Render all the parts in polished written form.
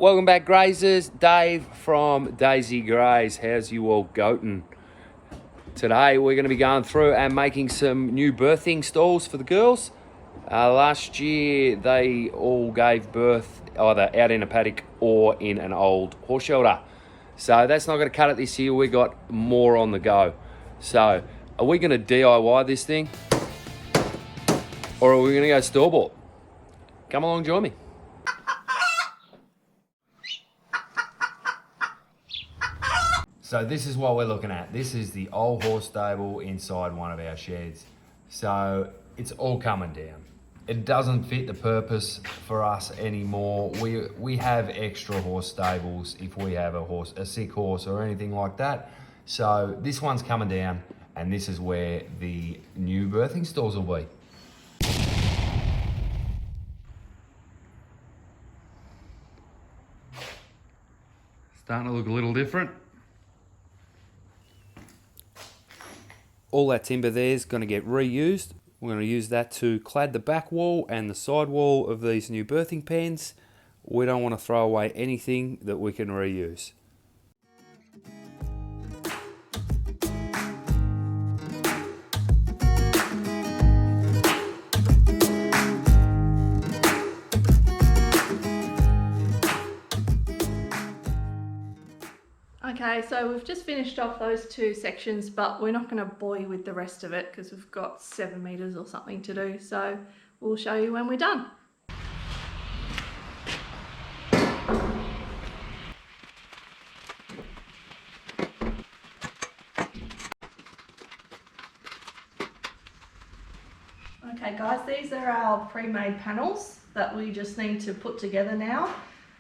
Welcome back, Grazers. Dave from Daisy Graze. How's you all goating? Today we're going to be going through and making some new birthing stalls for the girls. Last year they all gave birth either out in a paddock or in an old horse shelter. So that's not going to cut it this year. We got more on the go. So are we going to DIY this thing or are we going to go store-bought? Come along, join me. So this is what we're looking at. This is the old horse stable inside one of our sheds. So it's all coming down. It doesn't fit the purpose for us anymore. We have extra horse stables if we have a sick horse or anything like that. So this one's coming down and this is where the new birthing stalls will be. Starting to look a little different. All that timber there is going to get reused. We're going to use that to clad the back wall and the side wall of these new birthing pens. We don't want to throw away anything that we can reuse. Okay, so we've just finished off those two sections, but we're not going to bore you with the rest of it because we've got 7 meters or something to do. So we'll show you when we're done. Okay guys, these are our pre-made panels that we just need to put together now.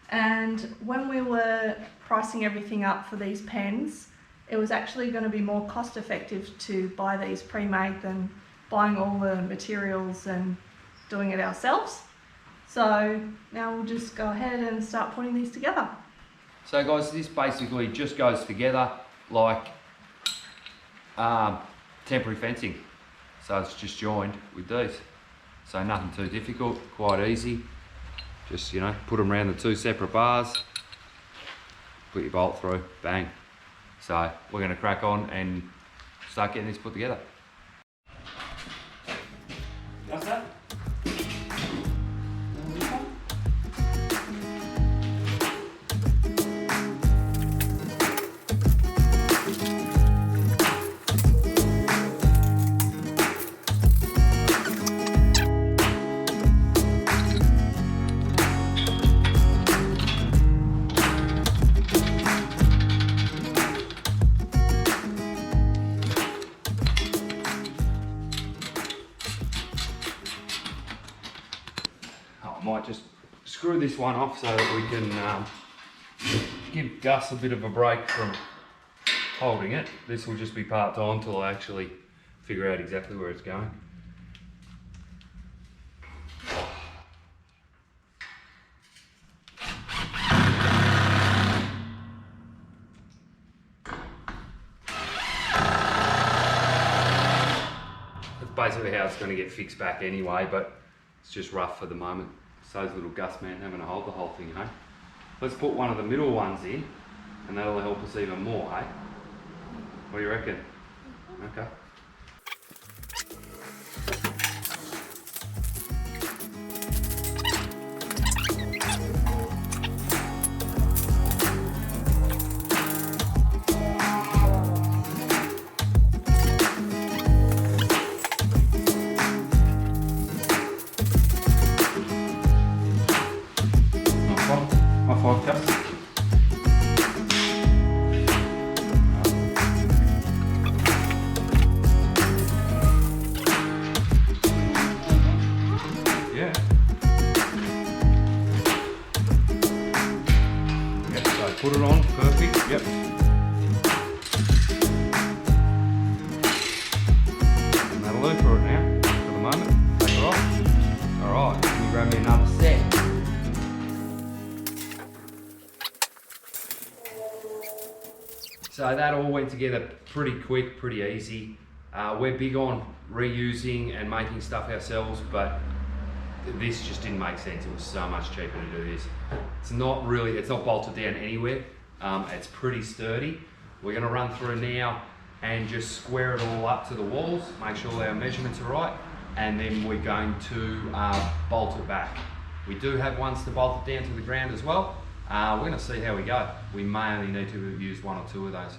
And when we were pricing everything up for these pens, it was actually going to be more cost effective to buy these pre-made than buying all the materials and doing it ourselves. So now we'll just go ahead and start putting these together. So guys, this basically just goes together like temporary fencing. So it's just joined with these. So nothing too difficult, quite easy. Just, you know, put them around the two separate bars, put your bolt through, bang. So we're going to crack on and start getting this put together. What's that? I might just screw this one off so that we can give Gus a bit of a break from holding it. This will just be part on until I actually figure out exactly where it's going. That's basically how it's going to get fixed back anyway, but it's just rough for the moment. So's little Gus man having to hold the whole thing, eh? Let's put one of the middle ones in and that'll help us even more, eh? What do you reckon? Okay. Put it on, perfect, yep. And that'll do for it now, for the moment. Take it off. Alright, can you grab me another set? So that all went together pretty quick, pretty easy. We're big on reusing and making stuff ourselves, but this just didn't make sense. It was so much cheaper to do this. It's not bolted down anywhere. It's pretty sturdy. We're gonna run through now and just square it all up to the walls, make sure our measurements are right, and then we're going to bolt it back. We do have ones to bolt it down to the ground as well. We're gonna see how we go. We may only need to use 1 or 2 of those.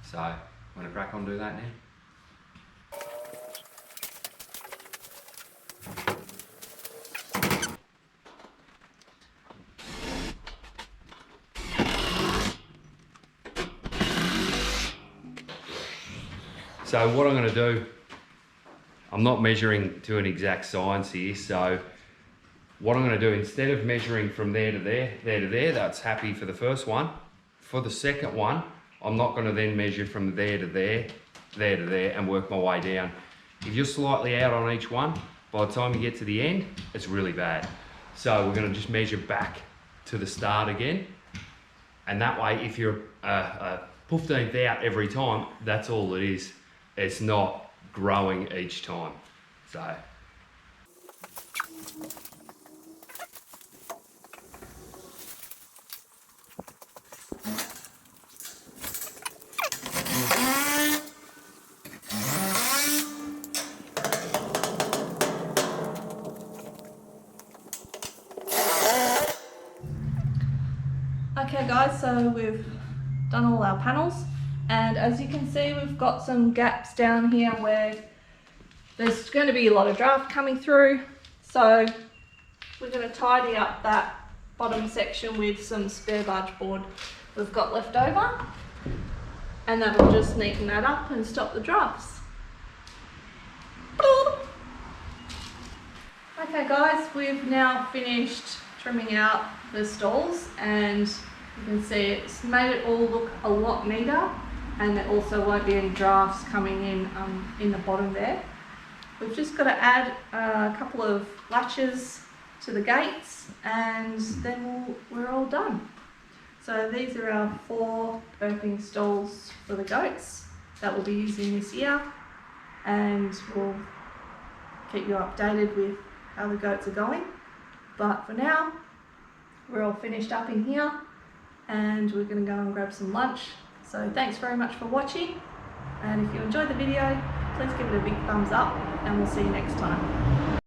So I'm gonna crack on and do that now. So what I'm going to do, I'm not measuring to an exact science here, so what I'm going to do, instead of measuring from there to there, that's happy for the first one. For the second one, I'm not going to then measure from there to there and work my way down. If you're slightly out on each one, by the time you get to the end, it's really bad. So we're going to just measure back to the start again. And that way, if you're 15th out every time, that's all it is. It's not growing each time. So. Okay guys, so we've done all our panels, and as you can see we've got some gaps down here where there's going to be a lot of draft coming through, so we're going to tidy up that bottom section with some spare barge board we've got left over, and that'll just neaten that up and stop the drafts. Okay guys, we've now finished trimming out the stalls, and you can see it's made it all look a lot neater, and there also won't be any drafts coming in the bottom there. We've just got to add a couple of latches to the gates, and then we're all done. So these are our 4 birthing stalls for the goats that we'll be using this year, and we'll keep you updated with how the goats are going. But for now, we're all finished up in here, and we're going to go and grab some lunch. So thanks very much for watching, and if you enjoyed the video, please give it a big thumbs up, and we'll see you next time.